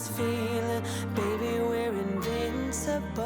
this feeling, baby, we're invincible.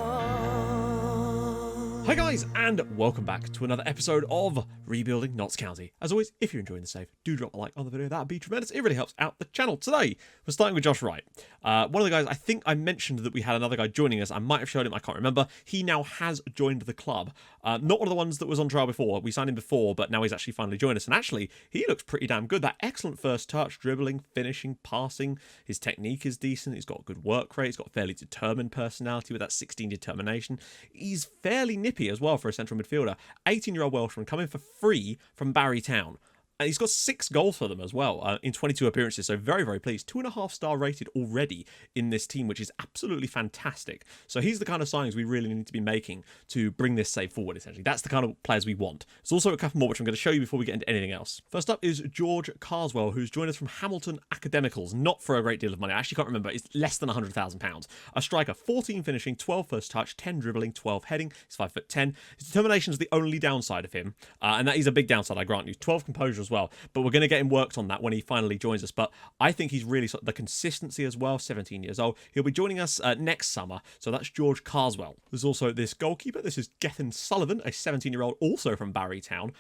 Hi guys, and welcome back to another episode of Rebuilding Notts County. As always, if you're enjoying the save, do drop a like on the video, that'd be tremendous. It really helps out the channel. Today, we're starting with Josh Wright. One of the guys, I think I mentioned that we had another guy joining us. I might have showed him, I can't remember. He now has joined the club. Not one of the ones that was on trial before. We signed him before, but now he's actually finally joined us. And actually, he looks pretty damn good. That excellent first touch, dribbling, finishing, passing. His technique is decent. He's got a good work rate. He's got a fairly determined personality with that 16 determination. He's fairly nippy as well for a central midfielder. 18-year-old Welshman coming for free from Barry Town. And he's got 6 goals for them as well in 22 appearances, so very, very pleased. 2.5-star rated already in this team, which is absolutely fantastic. So he's the kind of signings we really need to be making to bring this save forward, essentially. That's the kind of players we want. There's also a couple more, which I'm going to show you before we get into anything else. First up is George Carswell, who's joined us from Hamilton Academicals. Not for a great deal of money. I actually can't remember. It's less than £100,000. A striker, 14 finishing, 12 first touch, 10 dribbling, 12 heading. He's 5'10". His determination is the only downside of him, and that is a big downside, I grant you. 12 composure as well. But we're going to get him worked on that when he finally joins us. But I think he's really the consistency as well. 17 years old. He'll be joining us next summer. So that's George Carswell. There's also this goalkeeper. This is Gethin Sullivan, a 17-year-old also from Barry Town.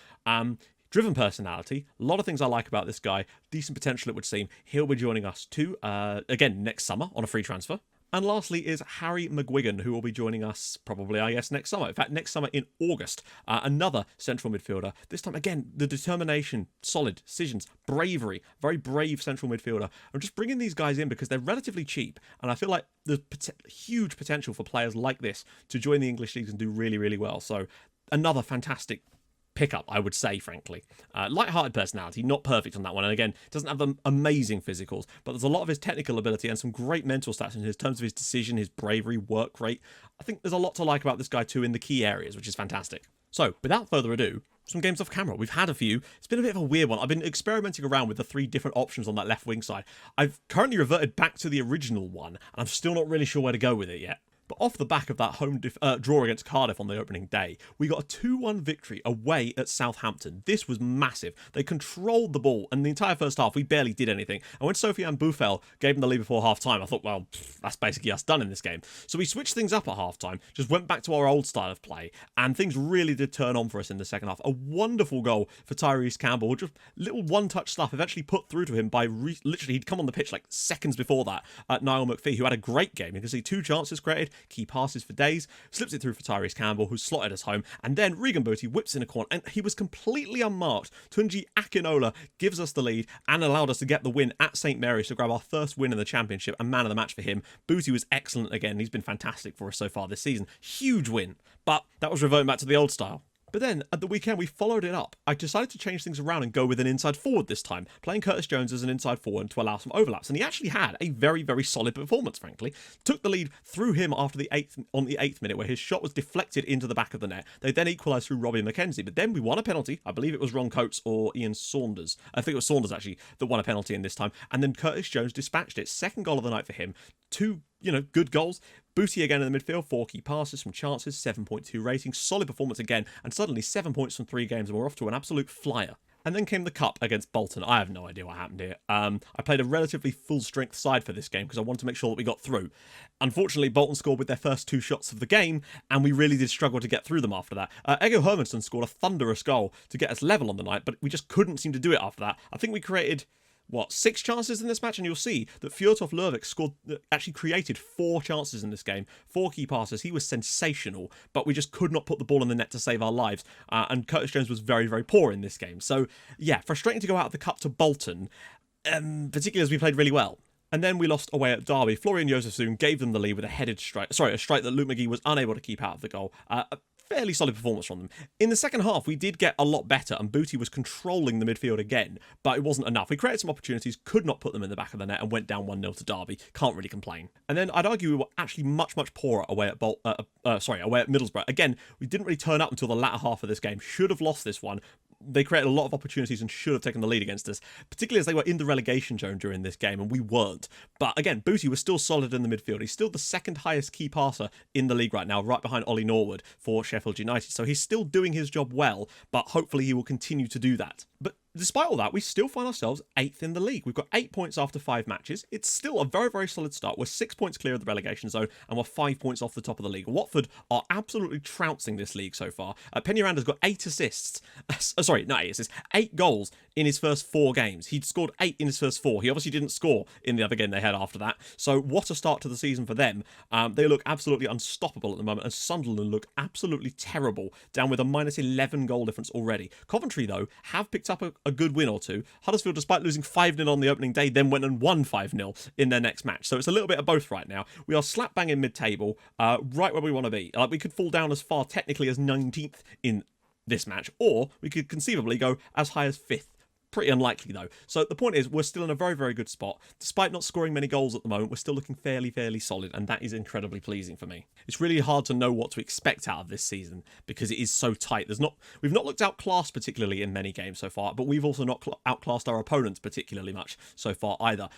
Driven personality. A lot of things I like about this guy. Decent potential, it would seem. He'll be joining us too, again, next summer on a free transfer. And lastly is Harry McGuigan, who will be joining us probably, I guess, next summer. In fact, next summer in August. Another central midfielder. This time, again, the determination, solid decisions, bravery, very brave central midfielder. I'm just bringing these guys in because they're relatively cheap. And I feel like there's huge potential for players like this to join the English leagues and do really, really well. So another fantastic pickup, I would say, frankly. Light-hearted personality, not perfect on that one. And again, doesn't have the amazing physicals, but there's a lot of his technical ability and some great mental stats in terms of his decision, his bravery, work rate. I think there's a lot to like about this guy too in the key areas, which is fantastic. So, without further ado, some games off camera. We've had a few. It's been a bit of a weird one. I've been experimenting around with the 3 different options on that left wing side. I've currently reverted back to the original one, and I'm still not really sure where to go with it yet. But off the back of that home draw against Cardiff on the opening day, we got a 2-1 victory away at Southampton. This was massive. They controlled the ball, and the entire first half, we barely did anything. And when Sofiane Boufal gave them the lead before half-time, I thought, well, that's basically us done in this game. So we switched things up at half-time, just went back to our old style of play, and things really did turn on for us in the second half. A wonderful goal for Tyrese Campbell, just little one-touch stuff eventually put through to him by literally, he'd come on the pitch like seconds before that at Niall McPhee, who had a great game. You can see 2 chances created, key passes for days, slips it through for Tyrese Campbell, who slotted us home, and then Regen whips in a corner, and he was completely unmarked. Tunji Akinola gives us the lead and allowed us to get the win at St Mary's to grab our first win in the championship, and man of the match for him. Booty was excellent again. He's been fantastic for us so far this season. Huge win, but that was reverting back to the old style. But then, at the weekend, we followed it up. I decided to change things around and go with an inside forward this time, playing Curtis Jones as an inside forward to allow some overlaps. And he actually had a very, very solid performance, frankly. Took the lead through him after the 8th minute, where his shot was deflected into the back of the net. They then equalised through Robbie McKenzie. But then we won a penalty. I believe it was Ron Coates or Ian Saunders. I think it was Saunders, actually, that won a penalty in this time. And then Curtis Jones dispatched it. Second goal of the night for him. 2 good goals. Booty again in the midfield, 4 key passes from chances, 7.2 rating, solid performance again, and suddenly 7 points from 3 games, and we're off to an absolute flyer. And then came the cup against Bolton. I have no idea what happened here. I played a relatively full-strength side for this game because I wanted to make sure that we got through. Unfortunately, Bolton scored with their first 2 shots of the game, and we really did struggle to get through them after that. Ego Hermansson scored a thunderous goal to get us level on the night, but we just couldn't seem to do it after that. I think we created 6 chances in this match, and you'll see that Fjortof Lurvik actually created 4 chances in this game, 4 key passes. He was sensational, but we just could not put the ball in the net to save our lives, and Curtis Jones was very, very poor in this game. So yeah, frustrating to go out of the cup to Bolton, particularly as we played really well. And then we lost away at Derby. Florian Josefsson gave them the lead with a headed strike. A strike that Luke McGee was unable to keep out of the goal. Fairly solid performance from them. In the second half, we did get a lot better, and Booty was controlling the midfield again, but it wasn't enough. We created some opportunities, could not put them in the back of the net, and went down 1-0 to Derby. Can't really complain. And then I'd argue we were actually much, much poorer away at Middlesbrough. Again, we didn't really turn up until the latter half of this game. Should have lost this one. They created a lot of opportunities and should have taken the lead against us, particularly as they were in the relegation zone during this game, and we weren't. But again, Booty was still solid in the midfield. He's still the 2nd highest key passer in the league right now, right behind Ollie Norwood for Sheffield United. So he's still doing his job well, but hopefully he will continue to do that. But despite all that, we still find ourselves 8th in the league. We've got 8 points after 5 matches. It's still a very, very solid start. We're 6 points clear of the relegation zone, and we're 5 points off the top of the league. Watford are absolutely trouncing this league so far. Penny-Randa's got 8 assists. Sorry, not 8 assists. 8 goals in his first 4 games. He'd scored 8 in his first 4. He obviously didn't score in the other game they had after that. So what a start to the season for them. They look absolutely unstoppable at the moment, and Sunderland look absolutely terrible, down with a minus 11 goal difference already. Coventry, though, have picked up a good win or two. Huddersfield, despite losing 5-0 on the opening day, then went and won 5-0 in their next match. So it's a little bit of both right now. We are slap bang in mid-table, right where we want to be. We could fall down as far technically as 19th in this match, or we could conceivably go as high as 5th. Pretty unlikely, though. So the point is, we're still in a very, very good spot. Despite not scoring many goals at the moment, we're still looking fairly, fairly solid, and that is incredibly pleasing for me. It's really hard to know what to expect out of this season because it is so tight. We've not looked outclassed particularly in many games so far, but we've also not outclassed our opponents particularly much so far either.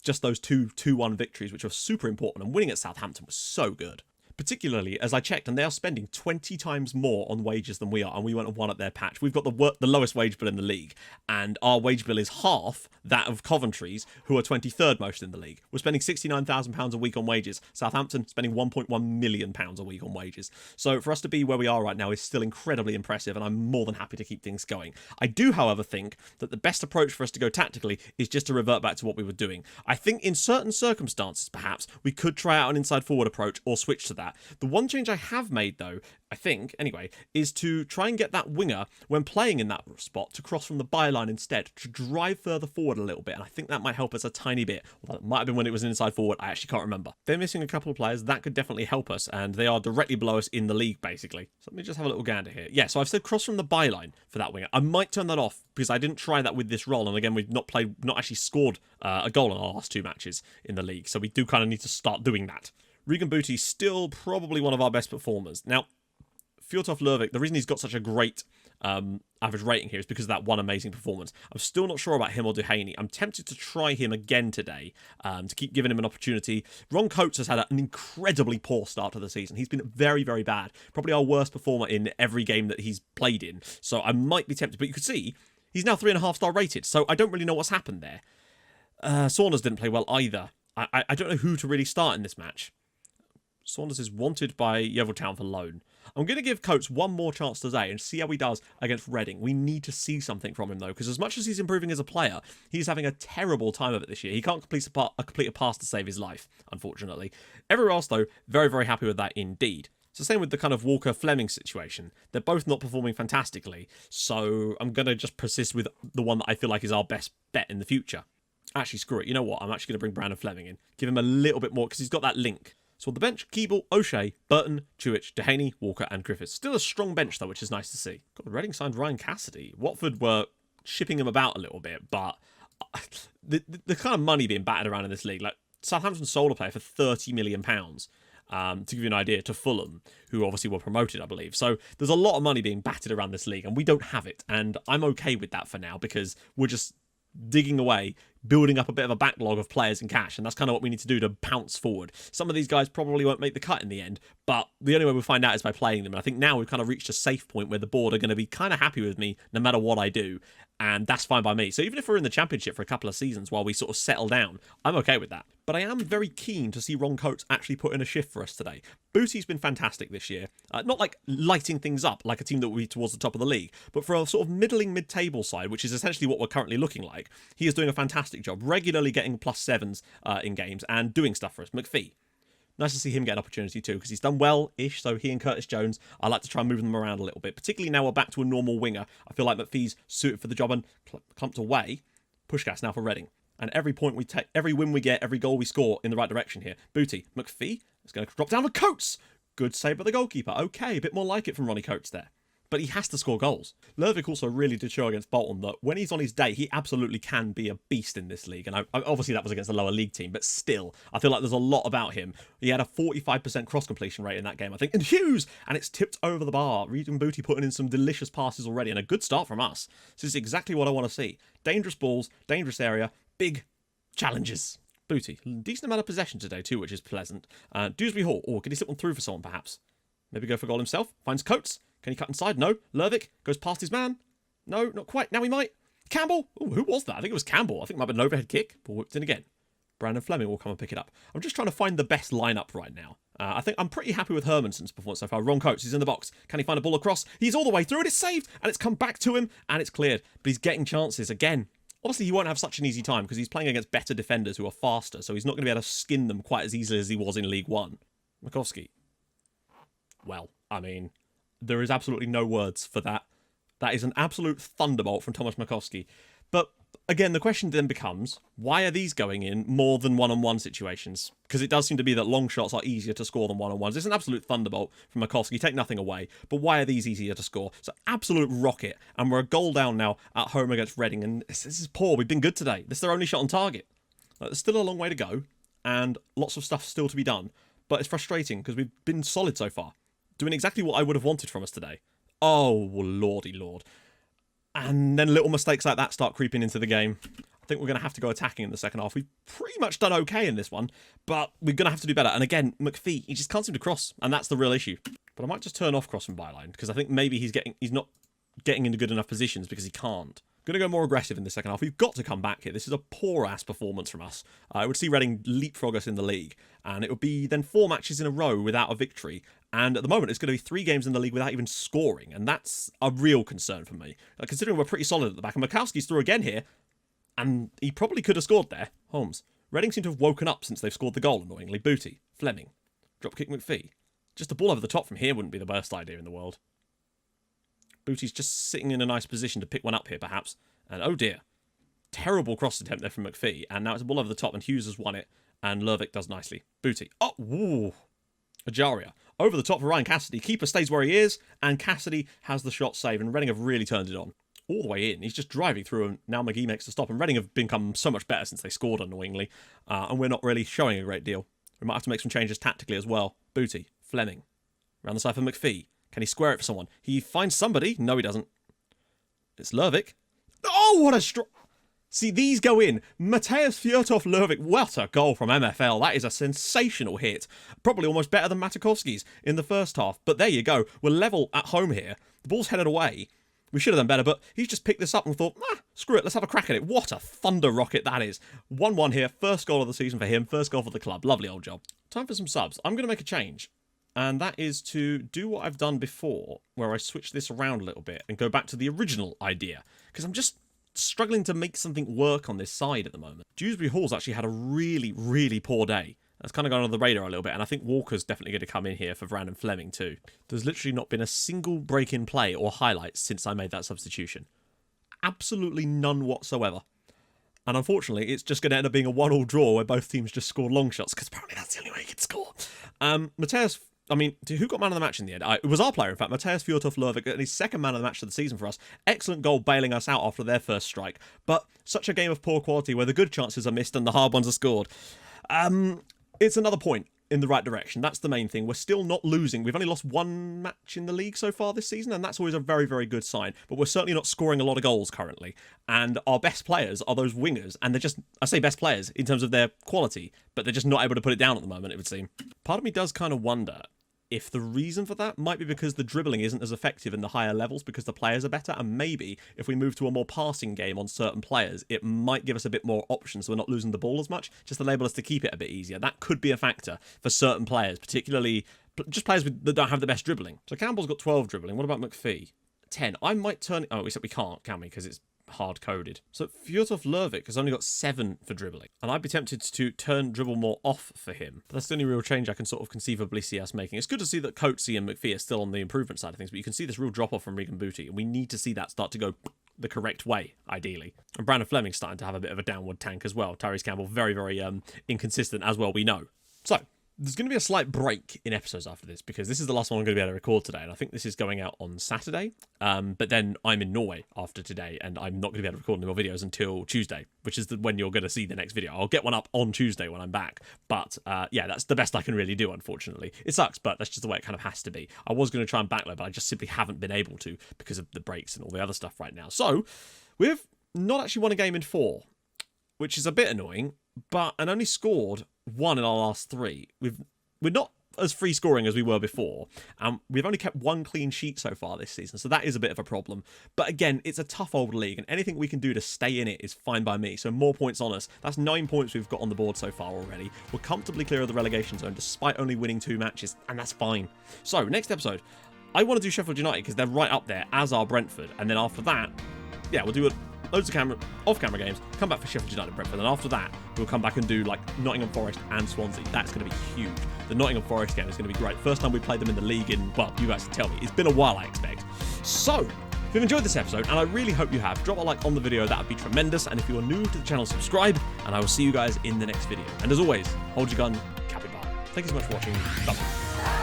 Just those 2-1 victories, which are super important, and winning at Southampton was so good. Particularly as I checked, and they are spending 20 times more on wages than we are, and we went and won at their patch. We've got the lowest wage bill in the league, and our wage bill is half that of Coventry's, who are 23rd most in the league. We're spending £69,000 a week on wages. Southampton spending £1.1 million a week on wages. So for us to be where we are right now is still incredibly impressive, and I'm more than happy to keep things going. I do, however, think that the best approach for us to go tactically is just to revert back to what we were doing. I think in certain circumstances, perhaps, we could try out an inside forward approach or switch to that. The one change I have made, though, I think, anyway, is to try and get that winger, when playing in that spot, to cross from the byline instead, to drive further forward a little bit, and I think that might help us a tiny bit. Although it might have been when it was an inside forward, I actually can't remember. They're missing a couple of players, that could definitely help us, and they are directly below us in the league, basically. So let me just have a little gander here. Yeah, so I've said cross from the byline for that winger. I might turn that off, because I didn't try that with this role, and again, we've not actually scored a goal in our last 2 matches in the league, so we do kind of need to start doing that. Regen still probably one of our best performers. Now, Fjortoft Lurvik, the reason he's got such a great average rating here is because of that one amazing performance. I'm still not sure about him or Duhaney. I'm tempted to try him again today to keep giving him an opportunity. Ron Coates has had an incredibly poor start to the season. He's been very, very bad. Probably our worst performer in every game that he's played in. So I might be tempted. But you could see, he's now 3.5-star rated. So I don't really know what's happened there. Saunders didn't play well either. I don't know who to really start in this match. Saunders is wanted by Yeovil Town for loan. I'm going to give Coates one more chance today and see how he does against Reading. We need to see something from him, though, because as much as he's improving as a player, he's having a terrible time of it this year. He can't complete a pass to save his life, unfortunately. Everywhere else, though, very, very happy with that indeed. It's the same with the kind of Walker-Fleming situation. They're both not performing fantastically, so I'm going to just persist with the one that I feel like is our best bet in the future. Actually, screw it. You know what? I'm actually going to bring Brandon Fleming in. Give him a little bit more, because he's got that link. So on the bench, Keeble, O'Shea, Burton, Chewich, Duhaney, Walker and Griffiths. Still a strong bench, though, which is nice to see. God, Reading signed Ryan Cassidy. Watford were shipping him about a little bit, but the kind of money being battered around in this league, like Southampton sold a player for £30 million, to give you an idea, to Fulham, who obviously were promoted, I believe. So there's a lot of money being battered around this league, and we don't have it. And I'm okay with that for now, because we're just digging away, building up a bit of a backlog of players and cash, and that's kind of what we need to do to bounce forward. Some of these guys probably won't make the cut in the end, but the only way we'll find out is by playing them, and I think now we've kind of reached a safe point where the board are going to be kind of happy with me no matter what I do, and that's fine by me. So even if we're in the Championship for a couple of seasons while we sort of settle down, I'm okay with that. But I am very keen to see Ron Coates actually put in a shift for us today. Booty's been fantastic this year. Not like lighting things up like a team that will be towards the top of the league, but for a sort of middling mid-table side, which is essentially what we're currently looking like, he is doing a fantastic job, regularly getting +7s in games and doing stuff for us. McPhee. Nice to see him get an opportunity too, because he's done well-ish, so he and Curtis Jones, I like to try and move them around a little bit, particularly now we're back to a normal winger. I feel like McPhee's suited for the job, and clumped away. Pushkas now for Reading. And every point we take, every win we get, every goal we score in the right direction here. Booty. McPhee is going to drop down for Coates. Good save by the goalkeeper. Okay, a bit more like it from Ronnie Coates there. But he has to score goals. Lervik also really did show against Bolton that when he's on his day, he absolutely can be a beast in this league. And obviously that was against a lower league team, but still, I feel like there's a lot about him. He had a 45% cross completion rate in that game, I think. And Hughes! And it's tipped over the bar. Regen Booty putting in some delicious passes already, and a good start from us. This is exactly what I want to see. Dangerous balls, dangerous area, big challenges. Booty. Decent amount of possession today too, which is pleasant. Dewsbury Hall. Oh, can he slip one through for someone perhaps? Maybe go for goal himself. Finds Coates. Can he cut inside? No. Lervik goes past his man. No, not quite. Now he might. Campbell? Ooh, who was that? I think it was Campbell. I think it might have been an overhead kick. Ball whipped in again. Brandon Fleming will come and pick it up. I'm just trying to find the best lineup right now. I think I'm pretty happy with Hermanson's performance so far. Ron Coates, he's in the box. Can he find a ball across? He's all the way through and it's saved. And it's come back to him and it's cleared. But he's getting chances again. Obviously, he won't have such an easy time because he's playing against better defenders who are faster. So he's not going to be able to skin them quite as easily as he was in League One. Makowski. Well, I mean, there is absolutely no words for that. That is an absolute thunderbolt from Tomasz Makowski. But again, the question then becomes, why are these going in more than one-on-one situations? Because it does seem to be that long shots are easier to score than one-on-ones. It's an absolute thunderbolt from Makowski, take nothing away. But why are these easier to score? It's an absolute rocket. And we're a goal down now at home against Reading. And this is poor. We've been good today. This is their only shot on target. There's still a long way to go. And lots of stuff still to be done. But it's frustrating because we've been solid so far. Doing exactly what I would have wanted from us today. Oh, lordy lord. And then little mistakes like that start creeping into the game. I think we're going to have to go attacking in the second half. We've pretty much done okay in this one, but we're going to have to do better. And again, McPhee, he just can't seem to cross, and that's the real issue. But I might just turn off cross from byline, because I think maybe he's not getting into good enough positions because he can't. Going to go more aggressive in the second half. We've got to come back here. This is a poor-ass performance from us. I would see Reading leapfrog us in the league, and it would be then 4 matches in a row without a victory. And at the moment, it's going to be 3 games in the league without even scoring, and that's a real concern for me. Considering we're pretty solid at the back, and Makowski's through again here, and he probably could have scored there. Holmes. Reading seem to have woken up since they've scored the goal, annoyingly. Booty. Fleming. Dropkick McPhee. Just a ball over the top from here wouldn't be the worst idea in the world. Booty's just sitting in a nice position to pick one up here, perhaps. And oh dear. Terrible cross attempt there from McPhee. And now it's a ball over the top, and Hughes has won it. And Lervik does nicely. Booty. Oh, woo. Ajaria. Over the top for Ryan Cassidy. Keeper stays where he is, and Cassidy has the shot saved, and Reading have really turned it on. All the way in. He's just driving through, and now McGee makes the stop, and Reading have become so much better since they scored, annoyingly. And we're not really showing a great deal. We might have to make some changes tactically as well. Booty. Fleming. Around the side for McPhee. Can he square it for someone? He finds somebody. No, he doesn't. It's Lervik. Oh, what a See, these go in. Mateusz Fjortov-Lervik, what a goal from MFL. That is a sensational hit. Probably almost better than Matakowski's in the first half. But there you go. We're level at home here. The ball's headed away. We should have done better, but he's just picked this up and thought, screw it, let's have a crack at it. What a thunder rocket that is. 1-1 here. First goal of the season for him. First goal for the club. Lovely old job. Time for some subs. I'm going to make a change. And that is to do what I've done before, where I switch this around a little bit and go back to the original idea. Because I'm just struggling to make something work on this side at the moment. Dewsbury Hall's actually had a really, really poor day. That's kind of gone under the radar a little bit, and I think Walker's definitely going to come in here for Brandon Fleming too. There's literally not been a single break-in play or highlight since I made that substitution. Absolutely none whatsoever. And unfortunately, it's just going to end up being a 1-1 draw where both teams just score long shots, because apparently that's the only way you can score. Mateusz, I mean, who got man of the match in the end? It was our player, in fact, Mateusz Fjortov-Lervik, and his second man of the match of the season for us. Excellent goal bailing us out after their first strike. But such a game of poor quality where the good chances are missed and the hard ones are scored. It's another point in the right direction. That's the main thing. We're still not losing. We've only lost 1 match in the league so far this season, and that's always a very, very good sign. But we're certainly not scoring a lot of goals currently. And our best players are those wingers, and they're just, I say best players in terms of their quality, but they're just not able to put it down at the moment, it would seem. Part of me does kind of wonder if the reason for that might be because the dribbling isn't as effective in the higher levels because the players are better, and maybe if we move to a more passing game on certain players, it might give us a bit more options so we're not losing the ball as much, just enable us to keep it a bit easier. That could be a factor for certain players, particularly just players that don't have the best dribbling. So Campbell's got 12 dribbling. What about McPhee? 10. I might turn... Oh, except we can't, can we? Because it's hard-coded. So Fjortov-Lervik has only got 7 for dribbling. And I'd be tempted to turn dribble more off for him. But that's the only real change I can sort of conceivably see us making. It's good to see that Coatsy and McPhee are still on the improvement side of things, but you can see this real drop-off from Regen Booty, and we need to see that start to go the correct way, ideally. And Brandon Fleming's starting to have a bit of a downward tank as well. Tyrese Campbell, very, very inconsistent as well, we know. So, there's going to be a slight break in episodes after this because this is the last one I'm going to be able to record today, and I think this is going out on Saturday. But then I'm in Norway after today, and I'm not going to be able to record any more videos until Tuesday, which is when you're going to see the next video. I'll get one up on Tuesday when I'm back. But yeah, that's the best I can really do, unfortunately. It sucks, but that's just the way it kind of has to be. I was going to try and backload, but I just simply haven't been able to because of the breaks and all the other stuff right now. So we've not actually won a game in 4, which is a bit annoying, and only scored 1 in our last 3. We're not as free scoring as we were before. We've only kept 1 clean sheet so far this season, so that is a bit of a problem. But again, it's a tough old league, and anything we can do to stay in it is fine by me. So more points on us. That's 9 points we've got on the board so far already. We're comfortably clear of the relegation zone despite only winning 2 matches, and that's fine. So next episode, I want to do Sheffield United because they're right up there, as are Brentford. And then after that, yeah, we'll do loads of off-camera games, come back for Sheffield United and Brentford, and after that, we'll come back and do like Nottingham Forest and Swansea. That's going to be huge. The Nottingham Forest game is going to be great. First time we played them in the league in, well, you guys can tell me. It's been a while, I expect. So, if you've enjoyed this episode, and I really hope you have, drop a like on the video. That would be tremendous. And if you're new to the channel, subscribe, and I will see you guys in the next video. And as always, hold your gun, capybara. Thank you so much for watching. Bye.